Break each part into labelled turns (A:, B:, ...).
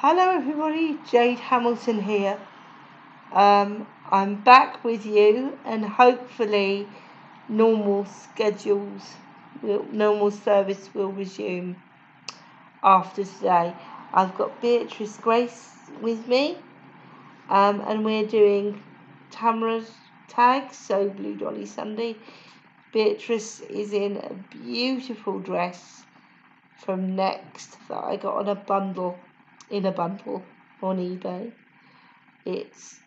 A: Hello everybody, Jade Hamilton here. I'm back with you and hopefully normal service will resume after today. I've got Beatrice Grace with me and we're doing Tamara's tag, So Blue Dolly Sunday. Beatrice is in a beautiful dress from Next that I got in a bundle on eBay. It's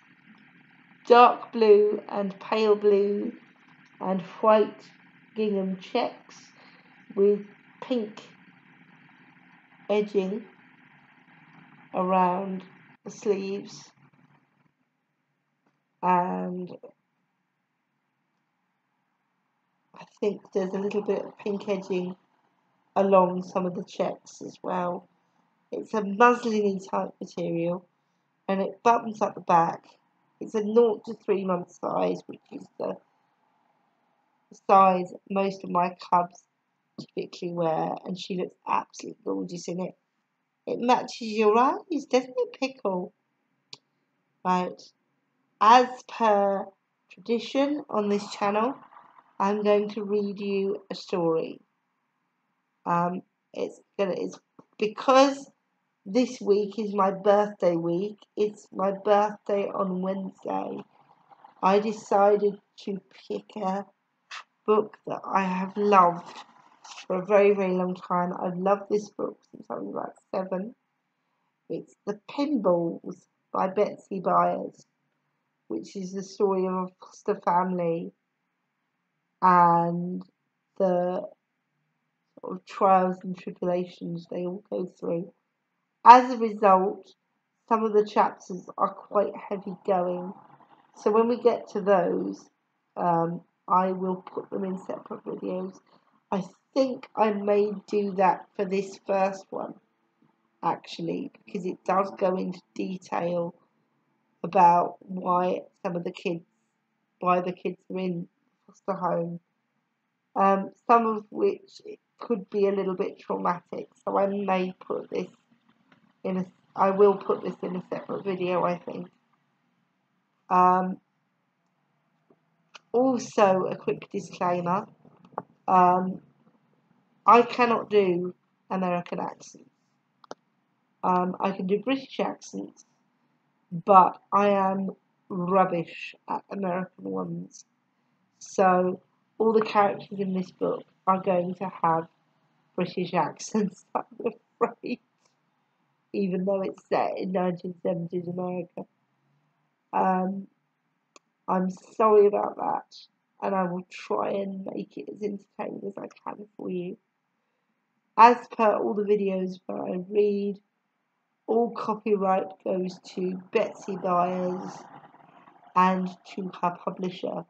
A: dark blue and pale blue and white gingham checks with pink edging around the sleeves, and I think there's a little bit of pink edging along some of the checks as well. It's a musliny type material and it buttons up the back. It's a 0 to 3 month size, which is the size most of my cubs typically wear, and she looks absolutely gorgeous in it. It matches your eyes, doesn't it, Pickle? Right. As per tradition on this channel, I'm going to read you a story. It's because this week is my birthday week. It's my birthday on Wednesday. I decided to pick a book that I have loved for a very, very long time. I've loved this book since I was about 7. It's The Pinballs by Betsy Byers, which is the story of a foster family and the sort of trials and tribulations they all go through. As a result, some of the chapters are quite heavy going. So when we get to those, I will put them in separate videos. I think I may do that for this first one, actually, because it does go into detail about why the kids are in foster home. Some of which could be a little bit traumatic, so I will put this in a separate video, I think. Also, a quick disclaimer, I cannot do American accents. I can do British accents, but I am rubbish at American ones. So all the characters in this book are going to have British accents, I'm afraid, even though it's set in 1970s America. I'm sorry about that, and I will try and make it as entertaining as I can for you. As per all the videos where I read, all copyright goes to Betsy Byers and to her publisher,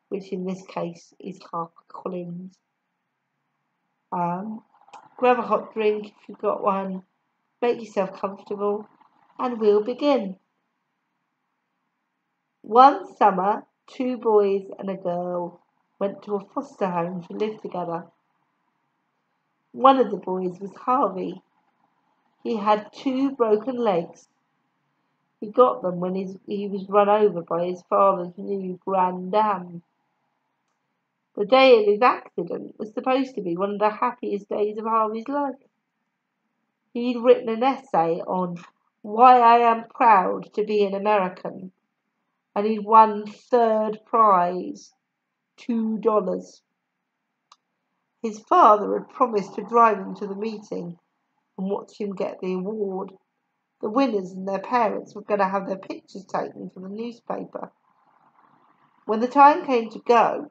A: which in this case is HarperCollins. Grab a hot drink if you've got one, make yourself comfortable, and we'll begin. One summer, 2 boys and a girl went to a foster home to live together. One of the boys was Harvey. He had 2 broken legs. He got them when he was run over by his father's new Grand Dam. The day of his accident was supposed to be one of the happiest days of Harvey's life. He'd written an essay on why I am proud to be an American, and he'd won 3rd prize, $2. His father had promised to drive him to the meeting and watch him get the award. The winners and their parents were going to have their pictures taken for the newspaper. When the time came to go,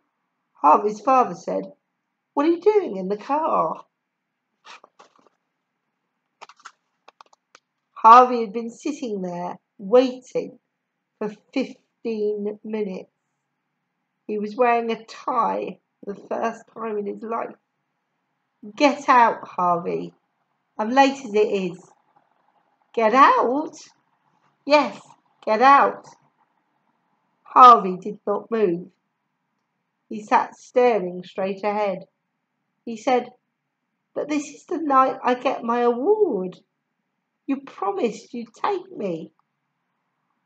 A: Harvey's father said, "What are you doing in the car?" Harvey had been sitting there waiting for 15 minutes. He was wearing a tie for the first time in his life. "Get out, Harvey. I'm late as it is." "Get out?" "Yes, get out." Harvey did not move. He sat staring straight ahead. He said, "But this is the night I get my award." You promised you'd take me."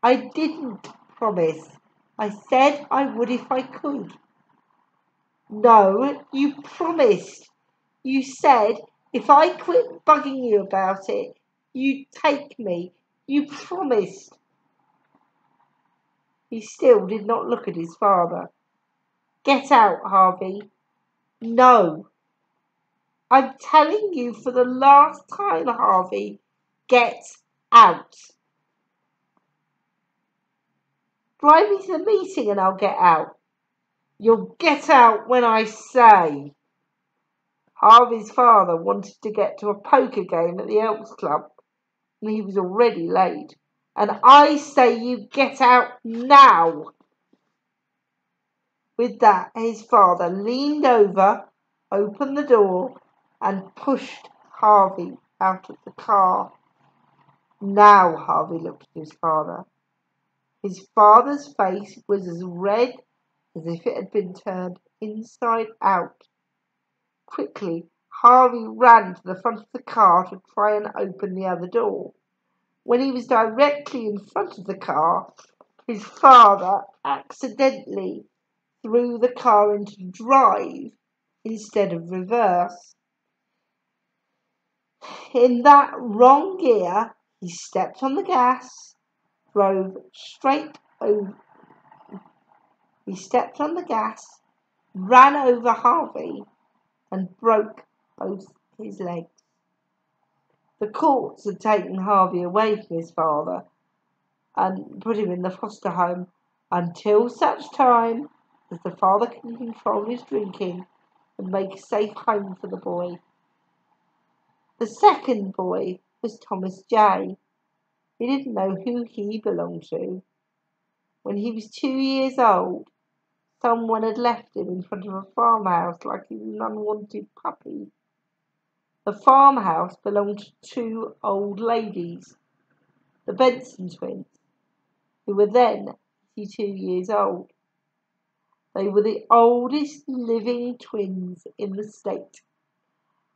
A: "I didn't promise. I said I would if I could." "No, you promised. You said if I quit bugging you about it, you'd take me. You promised." He still did not look at his father. "Get out, Harvey." "No." "I'm telling you for the last time, Harvey, get out." "Drive me to the meeting and I'll get out." "You'll get out when I say." Harvey's father wanted to get to a poker game at the Elks Club, and he was already late. "And I say you get out now." With that, his father leaned over, opened the door, and pushed Harvey out of the car. Now Harvey looked at his father. His father's face was as red as if it had been turned inside out. Quickly, Harvey ran to the front of the car to try and open the other door. When he was directly in front of the car, his father accidentally threw the car into drive instead of reverse. In that wrong gear, he stepped on the gas, drove straight over. He stepped on the gas, ran over Harvey, and broke both his legs. The courts had taken Harvey away from his father and put him in the foster home until such time as the father can control his drinking and make a safe home for the boy. The second boy was Thomas J. He didn't know who he belonged to. When he was 2 years old, someone had left him in front of a farmhouse like he was an unwanted puppy. The farmhouse belonged to two old ladies, the Benson twins, who were then 82 years old. They were the oldest living twins in the state.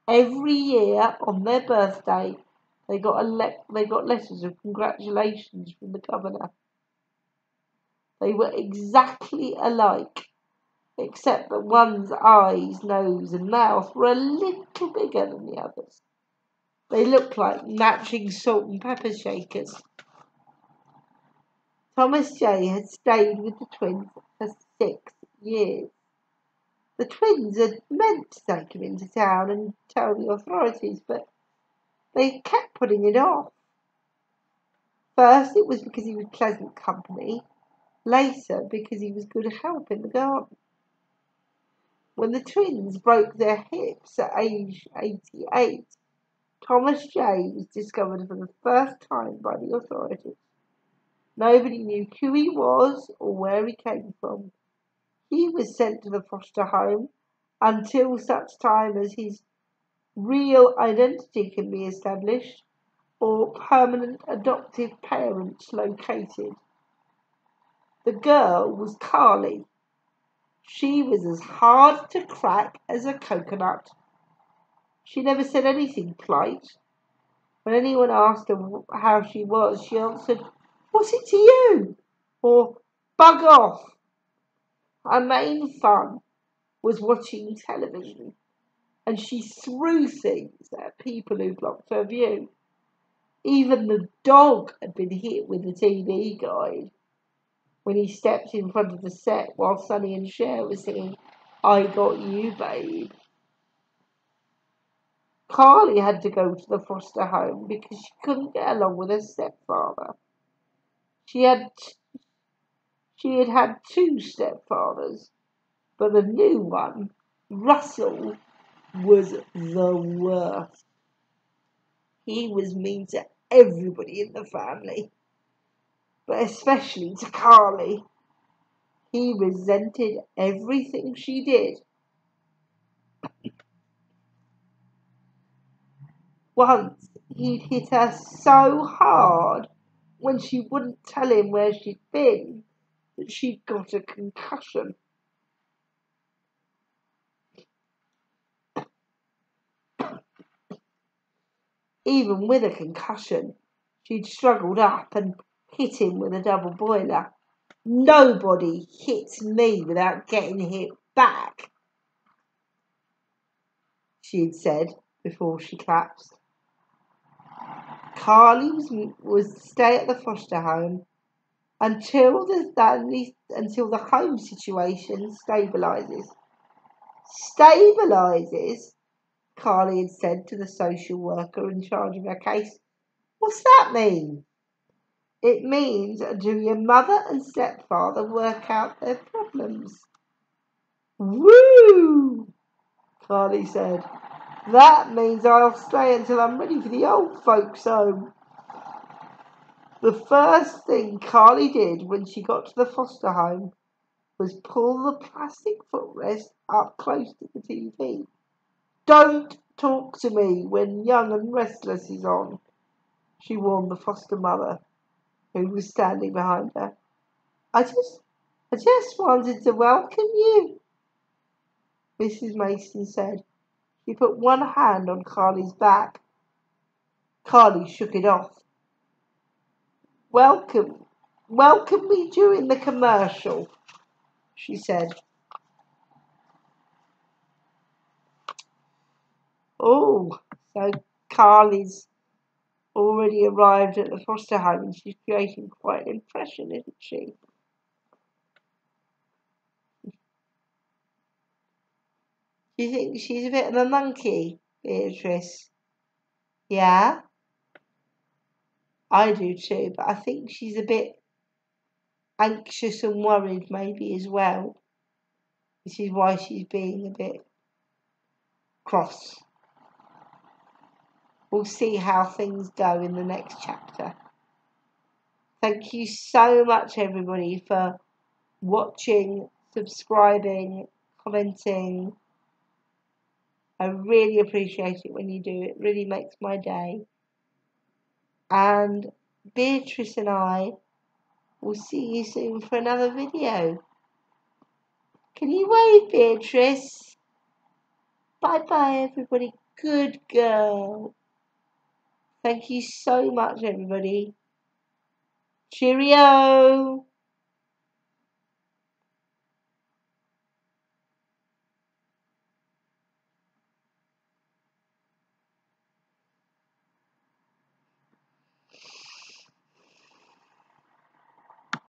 A: Every year on their birthday, they got letters of congratulations from the governor. They were exactly alike, except that one's eyes, nose, and mouth were a little bigger than the others. They looked like matching salt and pepper shakers. Thomas J. had stayed with the twins for 6 years. The twins had meant to take him into town and tell the authorities, but they kept putting it off. First, it was because he was pleasant company. Later, because he was good help in the garden. When the twins broke their hips at age 88, Thomas J. was discovered for the first time by the authorities. Nobody knew who he was or where he came from. He was sent to the foster home until such time as his real identity can be established or permanent adoptive parents located. The girl was Carly. She was as hard to crack as a coconut. She never said anything polite. When anyone asked her how she was, she answered, "What's it to you?" or "Bug off." Her main fun was watching television, and she threw things at people who blocked her view. Even the dog had been hit with the TV guide when he stepped in front of the set while Sonny and Cher were singing "I Got You, Babe." Carly had to go to the foster home because she couldn't get along with her stepfather. She had had 2 stepfathers, but the new one, Russell, was the worst. He was mean to everybody in the family, but especially to Carly. He resented everything she did. Once he'd hit her so hard when she wouldn't tell him where she'd been that she'd got a concussion. Even with a concussion, She'd struggled up and hit him with a double boiler. Nobody hits me without getting hit back, she'd said before she collapsed. Carly was to stay at the foster home until the home situation stabilises. Stabilises, Carly had said to the social worker in charge of her case. What's that mean? It means until your mother and stepfather work out their problems. Woo! Carly said. That means I'll stay until I'm ready for the old folks' home. The first thing Carly did when she got to the foster home was pull the plastic footrest up close to the TV. Don't talk to me when Young and Restless is on, she warned the foster mother, who was standing behind her. I just wanted to welcome you, Mrs. Mason said. She put one hand on Carly's back. Carly shook it off. Welcome me during the commercial, she said. Oh, so Carly's already arrived at the foster home and she's creating quite an impression, isn't she? Do you think she's a bit of a monkey, Beatrice? Yeah? I do too, but I think she's a bit anxious and worried maybe as well. This is why she's being a bit cross. We'll see how things go in the next chapter. Thank you so much, everybody, for watching, subscribing, commenting. I really appreciate it when you do. It really makes my day. And Beatrice and I will see you soon for another video. Can you wave, Beatrice? Bye-bye, everybody. Good girl. Thank you so much, everybody. Cheerio.